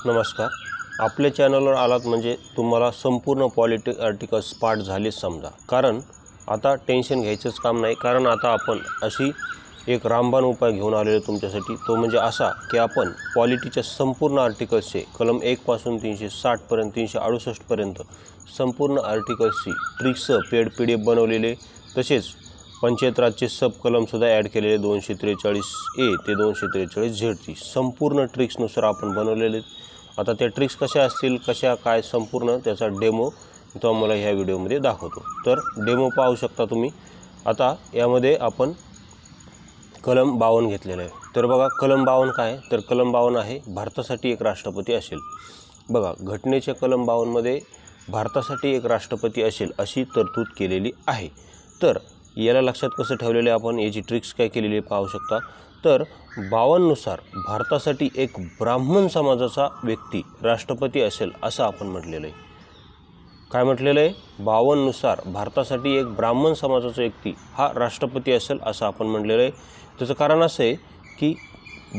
नमस्कार. आपल्या चॅनलवर आलात म्हणजे तुम्हाला संपूर्ण पॉलिटिक आर्टिकल्स पाठ झालेच समजा. कारण आता टेन्शन घ्यायचंच काम नाही. कारण आता आपण अशी एक रामबाण उपाय घेऊन आलेलो तुमच्यासाठी. तो म्हणजे असा की आपण पॉलिटीच्या संपूर्ण आर्टिकल्सचे कलम 1 पासून 360 पर्यंत 368 पर्यंत संपूर्ण आर्टिकल्सची ट्रिक्स पेड PDF बनवलेले, तसेच पंचायत राजचे सब कलमसुद्धा ॲड केलेले 243A ते 243Z ची संपूर्ण ट्रिक्सनुसार आपण बनवलेले. आता त्या ट्रिक्स कशा असतील, कशा काय, संपूर्ण त्याचा डेमो तो मला ह्या व्हिडिओमध्ये दाखवतो. तर डेमो पाहू शकता तुम्ही. आता यामध्ये आपण कलम 52 घेतलेला आहे. तर बघा कलम 52 काय, तर कलम 52 आहे भारतासाठी एक राष्ट्रपती असेल. बघा घटनेच्या कलम 52 मध्ये भारतासाठी एक राष्ट्रपती असेल अशी तरतूद केलेली आहे. तर याला लक्षात कसं ठेवलेलं आहे आपण, याची ट्रिक्स काय केलेली आहे पाहू शकता. तर 52 नुसार भारतासाठी एक ब्राह्मण समाजाचा व्यक्ती राष्ट्रपती असेल असं आपण म्हटलेलं आहे. काय म्हटलेलं आहे, 52 नुसार भारतासाठी एक ब्राह्मण समाजाचा व्यक्ती हा राष्ट्रपती असेल असं आपण म्हटलेलं आहे. त्याचं कारण असं आहे की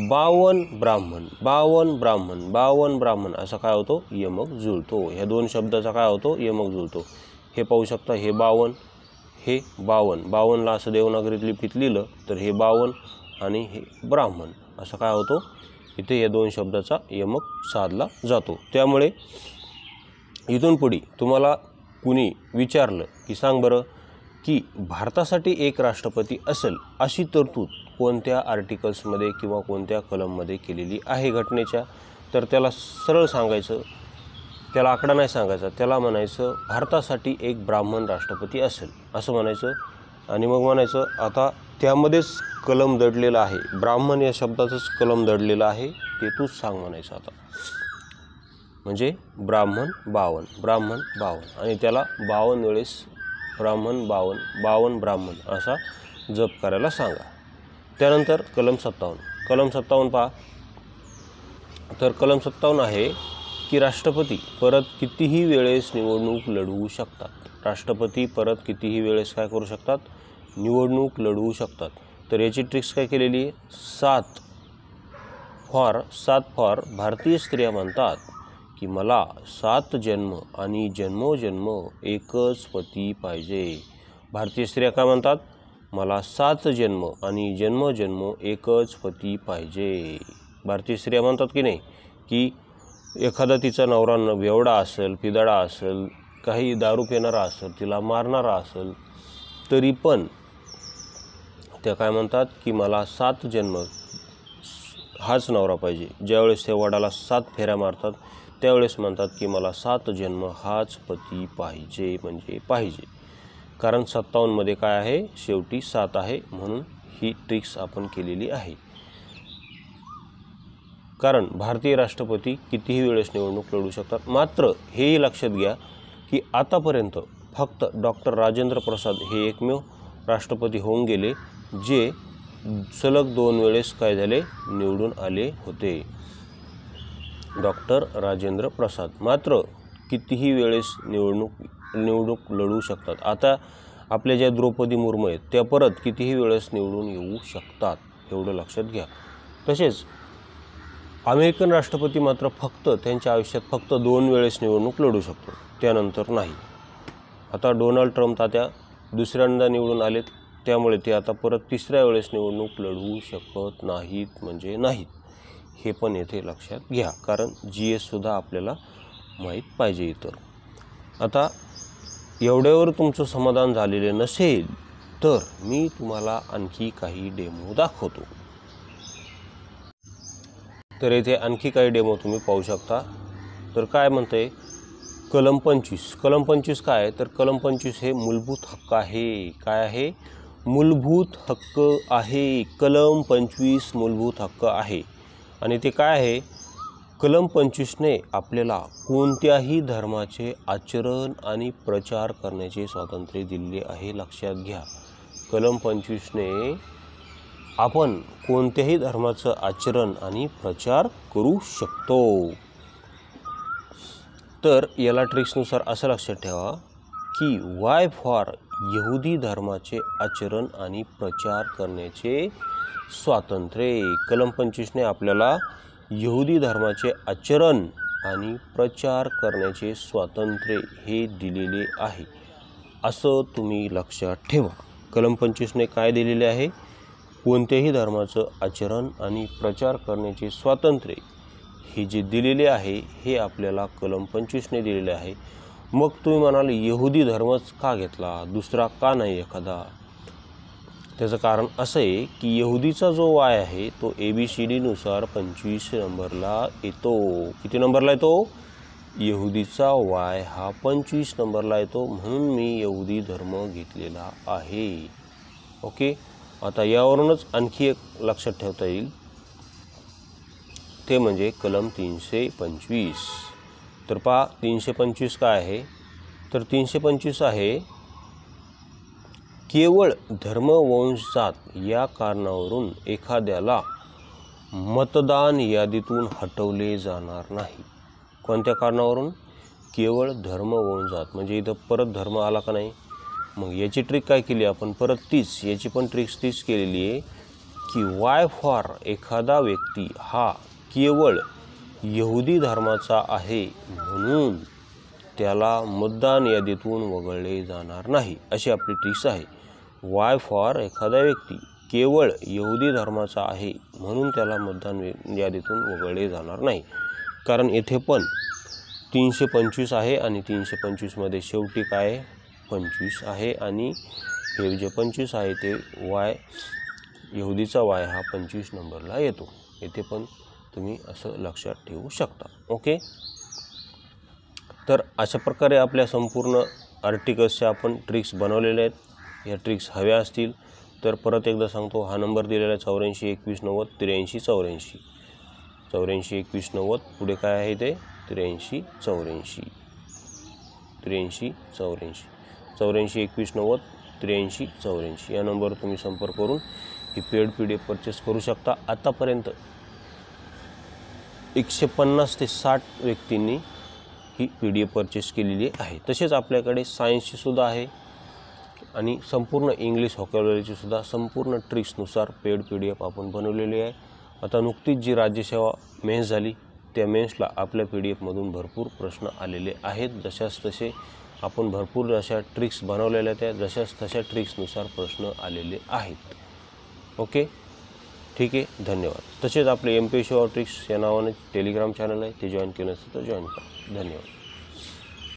52 ब्राह्मण 52 ब्राह्मण 52 ब्राह्मण असा काय होतो, यमक जुळतो. ह्या दोन शब्दाचा काय होतो, यमक जुळतो. हे पाहू शकता, हे 52 हे 52 52ला असं देवनागरीत लिपीत लिहिलं तर हे 52 आणि हे ब्राह्मण असं काय होतो, इथे या दोन शब्दाचा यमक साधला जातो. त्यामुळे इथून पुढे तुम्हाला कुणी विचारलं की सांग बरं की भारतासाठी एक राष्ट्रपती असेल अशी तरतूद कोणत्या आर्टिकल्समध्ये किंवा कोणत्या कलममध्ये केलेली आहे घटनेच्या, तर त्याला सरळ सांगायचं, त्याला आकडा नाही सांगायचा, त्याला म्हणायचं भारतासाठी एक ब्राह्मण राष्ट्रपती असेल असं म्हणायचं. आणि मग म्हणायचं आता त्यामध्येच कलम दडलेलं आहे, ब्राह्मण या शब्दाचंच कलम दडलेलं आहे, ते तूच सांग म्हणायचं. आता म्हणजे ब्राह्मण 52 ब्राह्मण 52 आणि त्याला 52 वेळेस ब्राह्मण 52 52 ब्राह्मण असा जप करायला सांगा. त्यानंतर कलम 57 पहा. तर कलम 57 आहे की राष्ट्रपती परत कितीही वेळेस निवडणूक लढवू शकतात. राष्ट्रपती परत कितीही वेळेस काय करू शकतात, निवडणूक लढवू शकतात. तर याची ट्रिक्स काय केलेली आहे, 7 फॉर भारतीय स्त्रिया म्हणतात की मला 7 जन्म आणि जन्मोजन्म एकच पती पाहिजे. भारतीय स्त्रिया काय म्हणतात, मला 7 जन्म आणि जन्मोजन्म एकच पती पाहिजे. भारतीय स्त्रिया म्हणतात की नाही की एखादा तिचा नवरा बेवडा असेल, पिदाडा असेल, काही दारू पिणारा असेल, तिला मारणारा असेल, तरी पण त्या काय म्हणतात की मला 7 जन्म हाच नवरा पाहिजे. ज्यावेळेस त्या वडाला 7 फेऱ्या मारतात त्यावेळेस म्हणतात की मला 7 जन्म हाच पती पाहिजे, म्हणजे पाहिजे. कारण 57 मध्ये काय आहे, शेवटी 7 आहे, म्हणून ही ट्रिक्स आपण केलेली आहे. कारण भारतीय राष्ट्रपती कितीही वेळेस निवडणूक लढू शकतात. मात्र हेही लक्षात घ्या की आतापर्यंत फक्त डॉक्टर राजेंद्र प्रसाद हे एकमेव राष्ट्रपती होऊन गेले जे सलग 2 वेळेस काय झाले, निवडून आले होते. डॉक्टर राजेंद्र प्रसाद मात्र कितीही वेळेस निवडणूक लढवू शकतात. आता आपल्या ज्या द्रौपदी मुर्मू आहेत त्या परत कितीही वेळेस निवडून येऊ शकतात, एवढं लक्षात घ्या. तसेच अमेरिकन राष्ट्रपती मात्र फक्त त्यांच्या आयुष्यात फक्त 2 वेळेस निवडणूक लढू शकतो, त्यानंतर नाही. आता डोनाल्ड ट्रम्प तात्या दुसऱ्यांदा निवडून आलेत, त्यामुळे ते आता परत 3ऱ्या वेळेस निवडणूक लढवू शकत नाहीत, म्हणजे नाहीत. हे पण येथे लक्षात घ्या, कारण GS सुद्धा आपल्याला माहीत पाहिजे इतर. आता एवढ्यावर तुमचं समाधान झालेले नसेल तर मी तुम्हाला आणखी काही डेमो दाखवतो. तर येथे आणखी काही डेमो तुम्ही पाहू शकता. तर काय म्हणते कलम 25 काय आहे, तर कलम 25 हे मूलभूत हक्क आहे. काय आहे, मूलभूत हक्क आहे. कलम 25 मूलभूत हक्क आहे. आणि ते काय आहे, कलम 25ने आपल्याला कोणत्याही धर्माचे आचरण आणि प्रचार करण्याचे स्वातंत्र्य दिले आहे. लक्षात घ्या, कलम 25ने आपण कोणत्याही धर्माचं आचरण आणि प्रचार करू शकतो. तर याला ट्रिक्सनुसार असं लक्षात ठेवा की वाय फॉर यहुदी धर्माचे आचरण आणि प्रचार करण्याचे स्वातंत्र्य. कलम 25ने आपल्याला यहुदी धर्माचे आचरण आणि प्रचार करण्याचे स्वातंत्र्य हे दिलेले आहे, असं तुम्ही लक्षात ठेवा। कलम 25ने काय दिलेले आहे? कोणत्याही धर्माचं आचरण आणि प्रचार करण्याचे स्वातंत्र्य हे जे दिलेले आहे हे आपल्याला कलम 25ने दिलेले आहे। मग तुम्ही म्हणाल यहुदी धर्मच का घेतला, दुसरा का नाही एखादा? त्याचं कारण असं आहे की यहुदीचा जो वाय आहे तो ABCD नुसार 25 नंबरला येतो। किती नंबरला येतो? यहुदीचा वाय हा 25 नंबरला येतो, म्हणून मी यहुदी धर्म घेतलेला आहे। ओके, आता यावरूनच आणखी एक लक्षात ठेवता येईल, ते म्हणजे कलम 325। तर पहा 325 काय आहे? तर 325 आहे, केवळ धर्म, वंश, जात या कारणावरून एखाद्याला मतदान यादीतून हटवले जाणार नाही। कोणत्या कारणावरून? केवळ धर्म, वंश, जात। म्हणजे इथं परत धर्म आला का नाही? मग याची ट्रिक काय केली आपण? परत तीच, याची पण ट्रिक्स तीच केलेली आहे की वाय फॉर एखादा व्यक्ती हा केवळ यहुदी धर्माचा आहे म्हणून त्याला मतदान यादीतून वगळले जाणार नाही, अशी आपली ट्रिक्स आहे। वाय फॉर एखादा व्यक्ती केवळ यहुदी धर्माचा आहे म्हणून त्याला मतदान यादीतून वगळले जाणार नाही। कारण येथे पण 325 आहे आणि 325 मध्ये शेवटी काय 25 आहे आणि हे जे 25 आहे ते वाय, यहुदीचा वाय हा 25 नंबरला येतो। येथे पण तुम्ही असं लक्षात ठेवू शकता। ओके, तर अशा प्रकारे आपल्या संपूर्ण आर्टिकल्सच्या आपण ट्रिक्स बनवलेल्या आहेत। या ट्रिक्स हव्या असतील तर परत एकदा सांगतो, हा नंबर दिलेला आहे 84 21 90 83 84, 84 21 90, पुढे काय आहे ते 83 84, 83 84, 84 21 90 83 84 या नंबरवर तुम्ही संपर्क करून ही पेड PDF परचेस करू शकता। आतापर्यंत 150 ते 60 व्यक्तींनी ही PDF परचेस केलेली आहे। तसेच आपल्याकडे सायन्सची सुद्धा आहे आणि संपूर्ण इंग्लिश व्होकॅब्युलरीची सुद्धा संपूर्ण ट्रिक्सनुसार पेड PDF आपण बनवलेली आहे। आता नुकतीच जी राज्यसेवा मेन्स झाली त्या मेन्सला आपल्या PDF मधून भरपूर प्रश्न आलेले आहेत। जशास तसे आपण भरपूर अशा ट्रिक्स बनवलेल्या त्या जशास तशा ट्रिक्सनुसार प्रश्न आलेले आहेत। ओके, ठीक आहे, धन्यवाद। तसेच आपले MPSC ट्रिक्स या नावाने टेलिग्राम चॅनल आहे, ते जॉईन केलं असेल तर जॉईन करा। धन्यवाद।